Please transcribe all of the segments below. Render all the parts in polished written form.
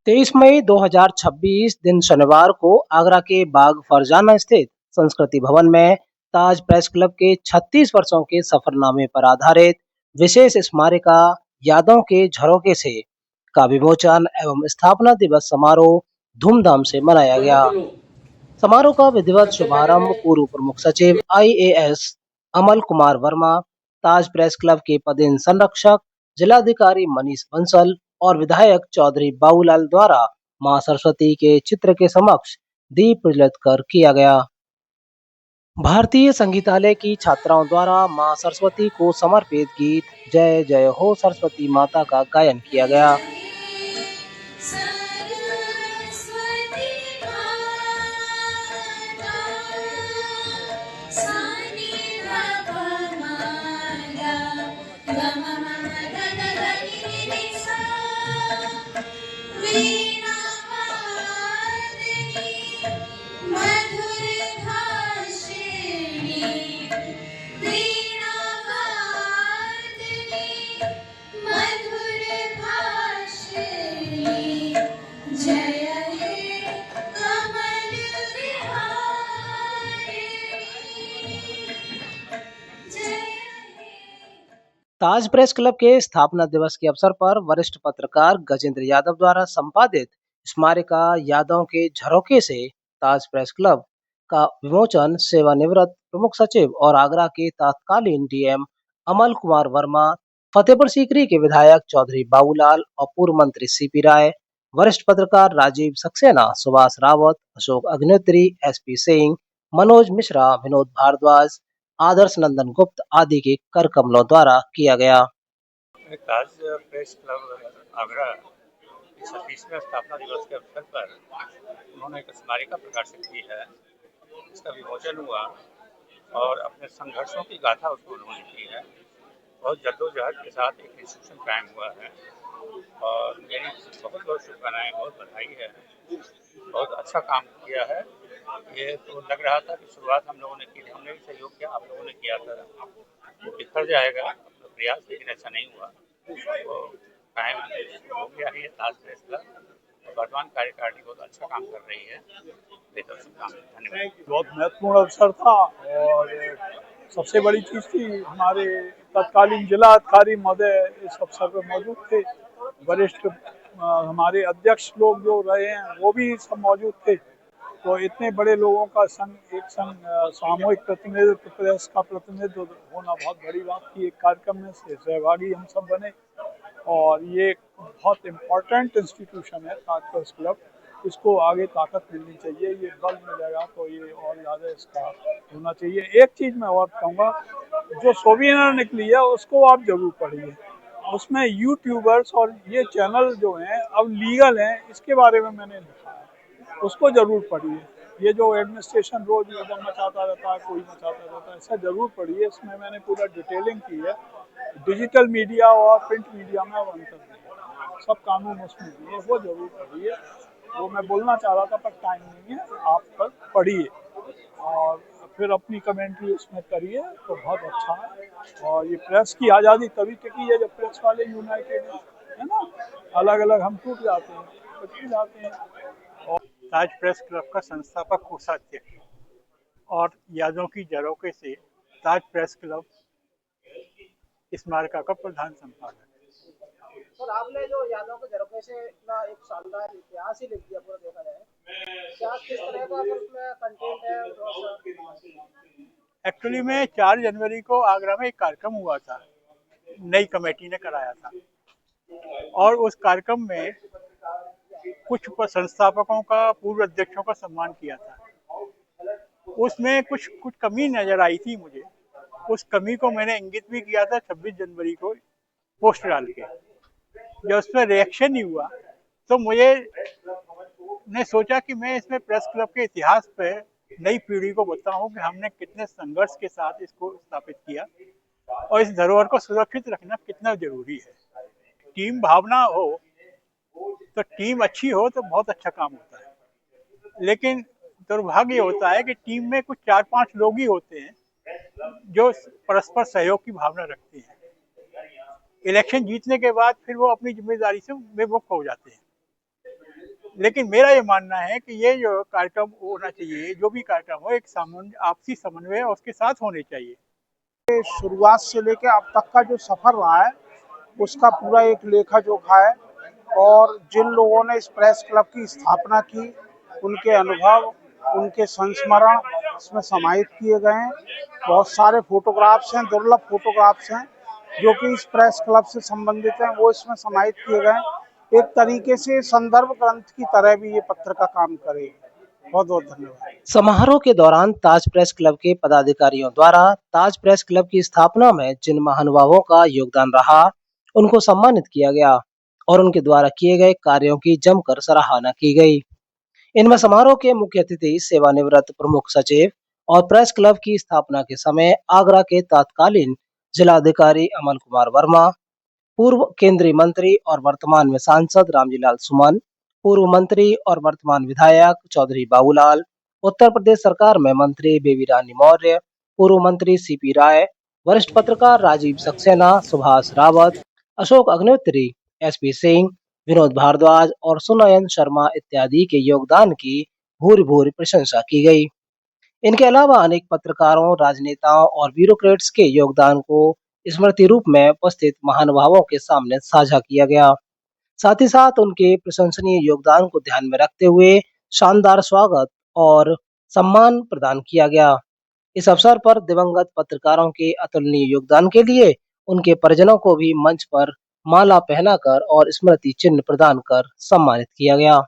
23 मई 2026 दिन शनिवार को आगरा के बाग फरजाना स्थित संस्कृति भवन में ताज प्रेस क्लब के 36 वर्षों के सफरनामे पर आधारित विशेष स्मारिका यादों के झरोखे से का विमोचन एवं स्थापना दिवस समारोह धूमधाम से मनाया गया। समारोह का विधिवत शुभारंभ पूर्व प्रमुख सचिव आईएएस अमल कुमार वर्मा, ताज प्रेस क्लब के पदेन संरक्षक जिलाधिकारी मनीष बंसल और विधायक चौधरी बाबूलाल द्वारा मां सरस्वती के चित्र के समक्ष दीप प्रज्वलित कर किया गया। भारतीय संगीतालय की छात्राओं द्वारा मां सरस्वती को समर्पित गीत जय जय हो सरस्वती माता का गायन किया गया। ताज प्रेस क्लब के स्थापना दिवस के अवसर पर वरिष्ठ पत्रकार गजेंद्र यादव द्वारा संपादित स्मारिका यादों के झरोखे से ताज प्रेस क्लब का विमोचन सेवानिवृत्त प्रमुख सचिव और आगरा के तत्कालीन डीएम अमल कुमार वर्मा, फतेहपुर सीकरी के विधायक चौधरी बाबूलाल और पूर्व मंत्री सीपी राय, वरिष्ठ पत्रकार राजीव सक्सेना, सुभाष रावत, अशोक अग्निहोत्री, एसपी सिंह, मनोज मिश्रा, विनोद भारद्वाज, आदर्श नंदन गुप्त आदि के कर कमलों द्वारा किया गया। ताज प्रेस क्लब आगरा के 36वें स्थापना दिवस के अवसर पर उन्होंने एक स्मारिका प्रकाशित की है। इसका विमोचन हुआ और अपने संघर्षों की गाथा उसको उन्होंने की है। बहुत जद्दोजहद के साथ एक इंस्टीट्यूशन कायम हुआ है और मेरी बहुत बहुत शुभकामनाएं, बहुत बधाई है। बहुत अच्छा काम किया है। ये तो लग रहा था कि शुरुआत हम लोगों ने की थी, हमने भी सहयोग किया, आप लोगों ने किया था, वो बिखर जाएगा अपना प्रयास, लेकिन ऐसा नहीं हुआ। तो कायम हो गया है ये ताज प्रेस क्लब। वर्तमान कार्यकारिणी बहुत अच्छा काम कर रही है। बेहतर शुभकामनाएं, धन्यवाद। बहुत महत्वपूर्ण अवसर था और सबसे बड़ी चीज थी, हमारे तत्कालीन जिला अधिकारी महोदय इस अवसर पर मौजूद थे। वरिष्ठ हमारे अध्यक्ष लोग जो रहे हैं वो भी सब मौजूद थे। तो इतने बड़े लोगों का संग, एक संग सामूहिक प्रतिनिधित्व, प्रेस का प्रतिनिधित्व होना बहुत बड़ी बात थी। एक कार्यक्रम में से सहभागी हम सब बने और ये एक बहुत इम्पोर्टेंट इंस्टीट्यूशन है ताज प्रेस क्लब। इसको आगे ताकत मिलनी चाहिए, ये बल मिलेगा तो ये और ज़्यादा इसका होना चाहिए। एक चीज़ मैं और कहूँगा, जो सोविनर निकली है उसको आप जरूर पढ़िए। उसमें यूट्यूबर्स और ये चैनल जो हैं अब लीगल हैं, इसके बारे में मैंने लिखा है, उसको जरूर पढ़िए। ये जो एडमिनिस्ट्रेशन रोज एकदम मचाता रहता है, कोई मचाता रहता है, ऐसा जरूर पढ़िए। इसमें मैंने पूरा डिटेलिंग की है। डिजिटल मीडिया और प्रिंट मीडिया में अब अंतर नहीं है, सब कानून उसमें दिए, वो जरूर पढ़िए। वो मैं बोलना चाह रहा था पर टाइम नहीं है, आप पर पढ़िए और फिर अपनी कमेंट्री उसमें करिए तो बहुत अच्छा है। और ये प्रेस की आज़ादी तभी टिकी है जब प्रेस वाले यूनाइटेड है ना। अलग अलग हम टूट जाते हैं, टूट जाते हैं। ताज प्रेस क्लब का संस्थापक कोषाध्यक्ष और यादों की झरोखे से ताज प्रेस क्लब स्मारिका का प्रधान संपादक। और आपने जो यादों के झरोखे से इतना एक शानदार इतिहास ही लिख दिया पूरा, देखा जाए क्या किस तरह का उसमें कंटेंट है। एक्चुअली में 4 जनवरी को आगरा में एक कार्यक्रम हुआ था, नई कमेटी ने कराया था और उस कार्यक्रम में कुछ संस्थापकों का, पूर्व अध्यक्षों का सम्मान किया था। उसमें कुछ कमी नजर आई थी मुझे। उस कमी को मैंने इंगित भी किया था 26 जनवरी को पोस्ट डाल के। जब उस पर रिएक्शन नहीं हुआ तो मुझे ने सोचा कि मैं इसमें प्रेस क्लब के इतिहास पे नई पीढ़ी को बताऊं कि हमने कितने संघर्ष के साथ इसको स्थापित किया और इस धरोहर को सुरक्षित रखना कितना जरूरी है। टीम भावना हो तो टीम अच्छी हो तो बहुत अच्छा काम होता है, लेकिन दुर्भाग्य होता है कि टीम में कुछ 4-5 लोग ही होते हैं जो परस्पर सहयोग की भावना रखते हैं। इलेक्शन जीतने के बाद फिर वो अपनी जिम्मेदारी से बेवकूफ हो जाते हैं। लेकिन मेरा ये मानना है कि ये जो कार्यक्रम होना चाहिए, जो भी कार्यक्रम हो, एक आपसी समन्वय और उसके साथ होने चाहिए। शुरुआत से लेकर अब तक का जो सफर रहा है उसका पूरा एक लेखा जोखा है और जिन लोगों ने इस प्रेस क्लब की स्थापना की उनके अनुभव, उनके संस्मरण इसमें समाहित किए गए हैं। बहुत सारे फोटोग्राफ्स हैं, दुर्लभ फोटोग्राफ्स हैं जो कि इस प्रेस क्लब से संबंधित हैं, वो इसमें समाहित किए गए हैं। एक तरीके से संदर्भ ग्रंथ की तरह भी ये पत्र का काम करेगा। बहुत बहुत धन्यवाद। समारोह के दौरान ताज प्रेस क्लब के पदाधिकारियों द्वारा ताज प्रेस क्लब की स्थापना में जिन महानुभावों का योगदान रहा उनको सम्मानित किया गया और उनके द्वारा किए गए कार्यों की जमकर सराहना की गई। इनमें समारोह के मुख्य अतिथि सेवानिवृत्त प्रमुख सचिव और प्रेस क्लब की स्थापना के समय आगरा के तत्कालीन जिलाधिकारी अमल कुमार वर्मा, पूर्व केंद्रीय मंत्री और वर्तमान में सांसद रामजीलाल सुमन, पूर्व मंत्री और वर्तमान विधायक चौधरी बाबूलाल, उत्तर प्रदेश सरकार में मंत्री बेबी रानी मौर्य, पूर्व मंत्री सीपी राय, वरिष्ठ पत्रकार राजीव सक्सेना, सुभाष रावत, अशोक अग्निहोत्री, एसपी सिंह, विनोद भारद्वाज और सुनयन शर्मा इत्यादि के योगदान की भूरि भूरि प्रशंसा की गई। इनके अलावा अनेक पत्रकारों, राजनेताओं और ब्यूरोक्रेट्स के योगदान को स्मृति रूप में उपस्थित महानुभावों के सामने साझा किया गया। साथ ही साथ उनके प्रशंसनीय योगदान को ध्यान में रखते हुए शानदार स्वागत और सम्मान प्रदान किया गया। इस अवसर पर दिवंगत पत्रकारों के अतुलनीय योगदान के लिए उनके परिजनों को भी मंच पर माला पहनाकर और स्मृति चिन्ह प्रदान कर सम्मानित किया गया।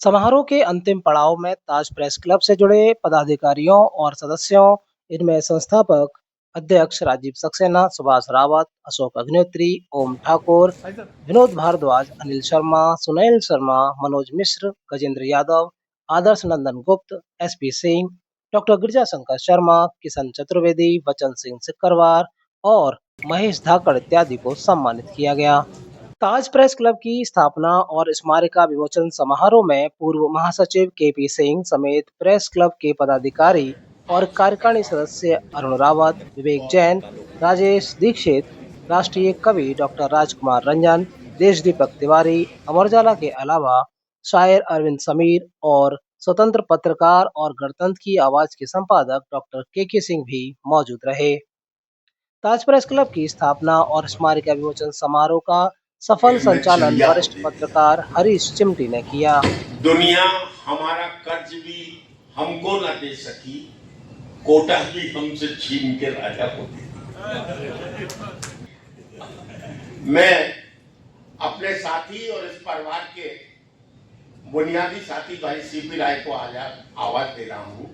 समारोह के अंतिम पड़ाव में ताज प्रेस क्लब से जुड़े पदाधिकारियों और सदस्यों, इनमें संस्थापक अध्यक्ष राजीव सक्सेना, सुभाष रावत, अशोक अग्निहोत्री, ओम ठाकुर, विनोद भारद्वाज, अनिल शर्मा, सुनील शर्मा, मनोज मिश्र, गजेंद्र यादव, आदर्श नंदन गुप्त, एसपी सिंह, डॉक्टर गिरजा शंकर शर्मा, किशन चतुर्वेदी, वचन सिंह सिकरवार और महेश धाकड़ इत्यादि को सम्मानित किया गया। ताज प्रेस क्लब की स्थापना और स्मारिका विमोचन समारोह में पूर्व महासचिव केपी सिंह समेत प्रेस क्लब के पदाधिकारी और कार्यकारिणी सदस्य अरुण रावत, विवेक जैन, राजेश दीक्षित, राष्ट्रीय कवि डॉक्टर राजकुमार रंजन, देश दीपक तिवारी, अमर उजाला के अलावा शायर अरविंद समीर और स्वतंत्र पत्रकार और गणतंत्र की आवाज के संपादक डॉक्टर के सिंह भी मौजूद रहे। ताज प्रेस क्लब की स्थापना और स्मारिका विमोचन समारोह का सफल संचालन वरिष्ठ पत्रकार हरीश चिमटी ने किया। दुनिया हमारा कर्ज भी हमको न दे सकी, कोटा भी हमसे छीन के राजा होते। मैं अपने साथी और इस परिवार के बुनियादी साथी भाई सीपी राय को आज आवाज दे रहा हूँ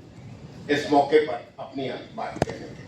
इस मौके पर अपनी बात कहने के।